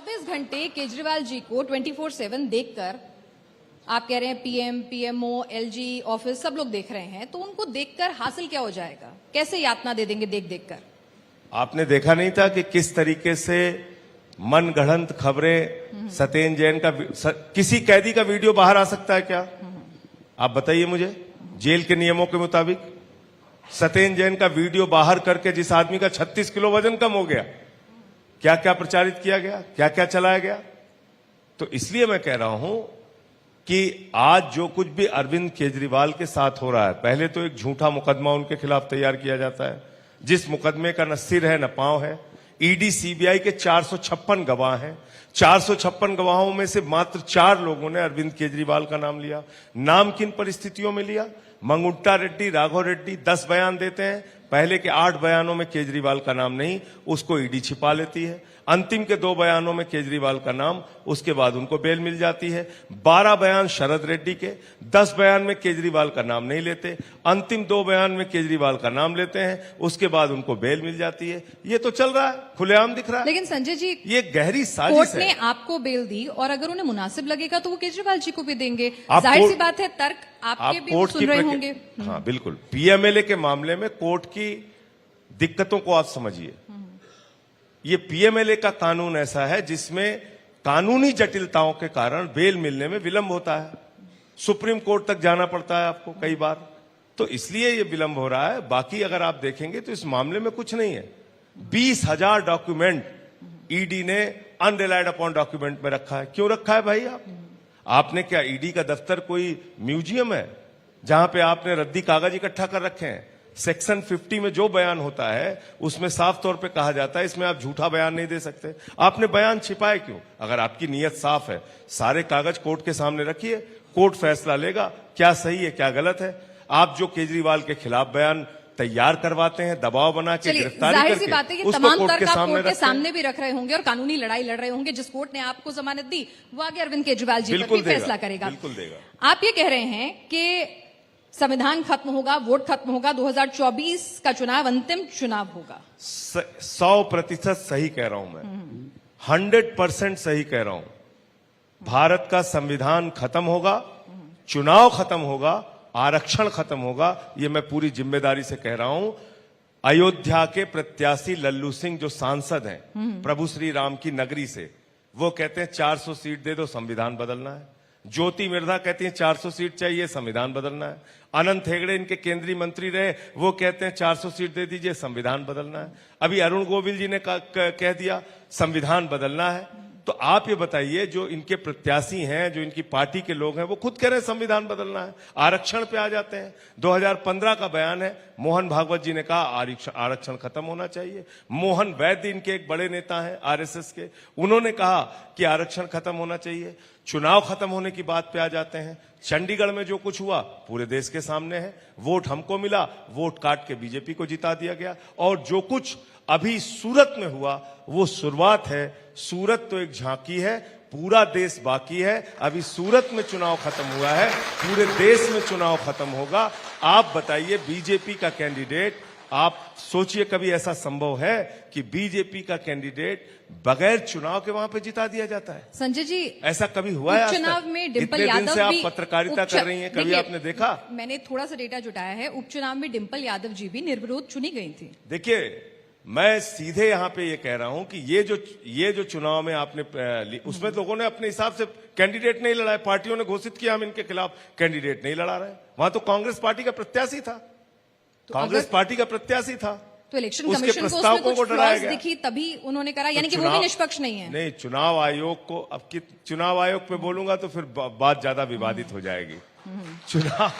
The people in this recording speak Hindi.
24 घंटे केजरीवाल जी को 24/7 देखकर आप कह रहे हैं पीएम, पीएमओ, एलजी ऑफिस सब लोग देख रहे हैं, तो उनको देखकर हासिल क्या हो जाएगा? कैसे यातना दे देंगे देख देख कर? आपने देखा नहीं था कि किस तरीके से मनगढ़ंत खबरें सत्येंद्र जैन का किसी कैदी का वीडियो बाहर आ सकता है क्या? आप बताइए मुझे। जेल के नियमों के मुताबिक सत्येंद्र जैन का वीडियो बाहर करके जिस आदमी का 36 किलो वजन कम हो गया, क्या क्या प्रचारित किया गया, क्या क्या चलाया गया। तो इसलिए मैं कह रहा हूं कि आज जो कुछ भी अरविंद केजरीवाल के साथ हो रहा है, पहले तो एक झूठा मुकदमा उनके खिलाफ तैयार किया जाता है, जिस मुकदमे का न सिर है न पांव है। ईडी सीबीआई के 456 गवाह हैं। 456 गवाहों में से मात्र 4 लोगों ने अरविंद केजरीवाल का नाम लिया। नाम किन परिस्थितियों में लिया? मंगुट्टा रेड्डी, राघव रेड्डी 10 बयान देते हैं, पहले के 8 बयानों में केजरीवाल का नाम नहीं, उसको ईडी छिपा लेती है। अंतिम के 2 बयानों में केजरीवाल का नाम, उसके बाद उनको बेल मिल जाती है। 12 बयान शरद रेड्डी के, 10 बयान में केजरीवाल का नाम नहीं लेते, अंतिम 2 बयान में केजरीवाल का नाम लेते हैं, उसके बाद उनको बेल मिल जाती है। ये तो चल रहा है, खुलेआम दिख रहा है। लेकिन संजय जी, ये गहरी साजिश कोर्ट है। ने आपको बेल दी और अगर उन्हें मुनासिब लगेगा तो वो केजरीवाल जी को भी देंगे। जाहिर सी बात है, तर्क आपके भी सुन रहे होंगे। हाँ बिल्कुल। पीएमएलए के मामले में कोर्ट की दिक्कतों को आप समझिए। ये पीएमएलए का कानून ऐसा है जिसमें कानूनी जटिलताओं के कारण बेल मिलने में विलंब होता है। सुप्रीम कोर्ट तक जाना पड़ता है आपको कई बार, तो इसलिए ये विलंब हो रहा है। बाकी अगर आप देखेंगे तो इस मामले में कुछ नहीं है। 20,000 डॉक्यूमेंट ईडी ने अनरिलाइड अपॉन डॉक्यूमेंट में रखा है। क्यों रखा है भाई? आपने क्या ईडी का दफ्तर कोई म्यूजियम है जहां पे आपने रद्दी कागज इकट्ठा कर रखे हैं? सेक्शन 50 में जो बयान होता है उसमें साफ तौर पे कहा जाता है इसमें आप झूठा बयान नहीं दे सकते। आपने बयान छिपाए क्यों? अगर आपकी नीयत साफ है, सारे कागज कोर्ट के सामने रखिए, कोर्ट फैसला लेगा क्या सही है क्या गलत है। आप जो केजरीवाल के खिलाफ बयान तैयार करवाते हैं, दबाव बना के गिरफ्तारी करके, जाहिर सी बात है कि तमाम तर्क आप कोर्ट के सामने भी रख रहे होंगे और कानूनी लड़ाई लड़ रहे होंगे। जिस कोर्ट ने आपको जमानत दी वो आगे अरविंद केजरीवाल जी पर भी फैसला करेगा। बिल्कुल देगा। आप ये कह रहे हैं कि संविधान खत्म होगा, वोट खत्म होगा, 2024 का चुनाव अंतिम चुनाव होगा। 100% सही कह रहा हूं मैं, 100% सही कह रहा हूं। भारत का संविधान खत्म होगा, चुनाव खत्म होगा, आरक्षण खत्म होगा, ये मैं पूरी जिम्मेदारी से कह रहा हूं। अयोध्या के प्रत्याशी लल्लू सिंह जो सांसद हैं प्रभु श्री राम की नगरी से, वो कहते हैं 400 सीट दे दो, संविधान बदलना है। ज्योति मिर्धा कहती हैं 400 सीट चाहिए, संविधान बदलना है। अनंत हेगड़े इनके केंद्रीय मंत्री रहे, वो कहते हैं 400 सीट दे दीजिए, संविधान बदलना है। अभी अरुण गोविल जी ने कह दिया संविधान बदलना है। तो आप ये बताइए, जो इनके प्रत्याशी हैं, जो इनकी पार्टी के लोग हैं, वो खुद कह रहे हैं संविधान बदलना है। आरक्षण पे आ जाते हैं। 2015 का बयान है, मोहन भागवत जी ने कहा आरक्षण खत्म होना चाहिए। मोहन वैद्य इनके एक बड़े नेता हैं आरएसएस के, उन्होंने कहा कि आरक्षण खत्म होना चाहिए। चुनाव खत्म होने की बात पे आ जाते हैं। चंडीगढ़ में जो कुछ हुआ पूरे देश के सामने है। वोट हमको मिला, वोट काट के बीजेपी को जिता दिया गया। और जो कुछ अभी सूरत में हुआ वो शुरुआत है। सूरत तो एक झांकी है, पूरा देश बाकी है। अभी सूरत में चुनाव खत्म हुआ है, पूरे देश में चुनाव खत्म होगा। आप बताइए, बीजेपी का कैंडिडेट, आप सोचिए कभी ऐसा संभव है कि बीजेपी का कैंडिडेट बगैर चुनाव के वहां पे जिता दिया जाता है? संजय जी, ऐसा कभी हुआ है? उपचुनाव में डिंपल यादव यादव से आप भी पत्रकारिता कर रही हैं, कभी आपने देखा? मैंने थोड़ा सा डेटा जुटाया है, उपचुनाव में डिंपल यादव जी भी निर्विरोध चुनी गई थी। देखिए, मैं सीधे यहां पे ये कह रहा हूं कि ये जो चुनाव में आपने उसमें लोगों ने अपने हिसाब से कैंडिडेट नहीं लड़ा है। पार्टियों ने घोषित किया हम इनके खिलाफ कैंडिडेट नहीं लड़ा रहे। वहां तो कांग्रेस पार्टी का प्रत्याशी था, कांग्रेस पार्टी का प्रत्याशी था। तो इलेक्शन कमीशन को उसमें कुछ फ्लॉज दिखी तभी उन्होंने करा, यानी कि वो भी निष्पक्ष नहीं है। नहीं, चुनाव आयोग को, अब कि चुनाव आयोग पे बोलूंगा तो फिर बात ज्यादा विवादित हो जाएगी। चुनाव